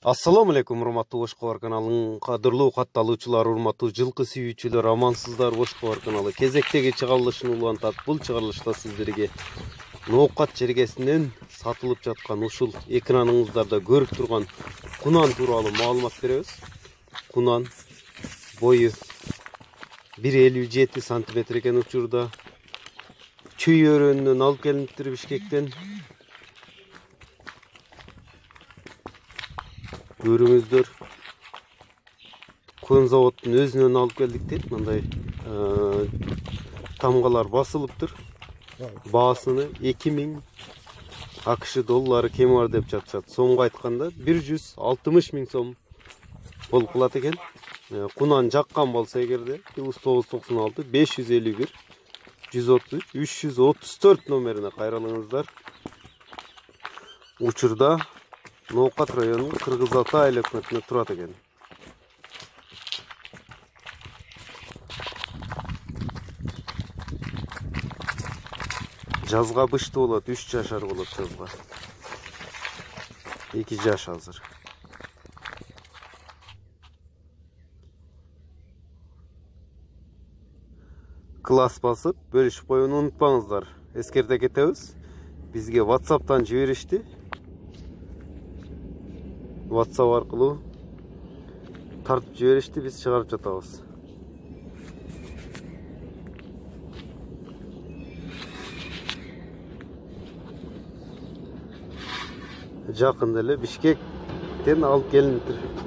Assalamu alaikum, урматтуу Бош Кабар каналынын кадырлуу катталуучулары, урматтуу жылкы сүйүүчүлөр, амансыздар. Бош Кабар каналы кезектеги чыгарылышын улантат. Бул чыгарылышта сиздерге ноокат жергесинен сатылып жаткан ушул экраныңыздарда көрүп турган кунан тууралуу маалымат беребиз. Кунан бою 1,57 см экен учурда. Чүй өрөөнүнөн алып келиниптир, Бишкектен. Görüңүздөр, көн заводтун өзүнөн алып келдик дейт. Мындай тамгалар басылыптыр. Баасыны 2000 АКШ доллары кеми бар деп жатышат. Сомго айтканда 160 000 сом болуп калат экен. Кунан жаккан болсо эгерде 996 551 133 334 номерине кайрылыңыздар. Учурда Ноокат районунун Кыргыз Ата айыл өкмөтүнө турат экен. Жазга быштуу болот, 3 жашар болот жазга. 2 жаш азыр. Класс басып, бөлүшүп коюуну унутпаңыздар. Эскерте кетебиз. Бизге WhatsApp'тан жиберишти. WhatsApp аркылуу тартып жиберишти, биз чыгарып жатабыз. Жакында эле Бишкектен алып келиниптир.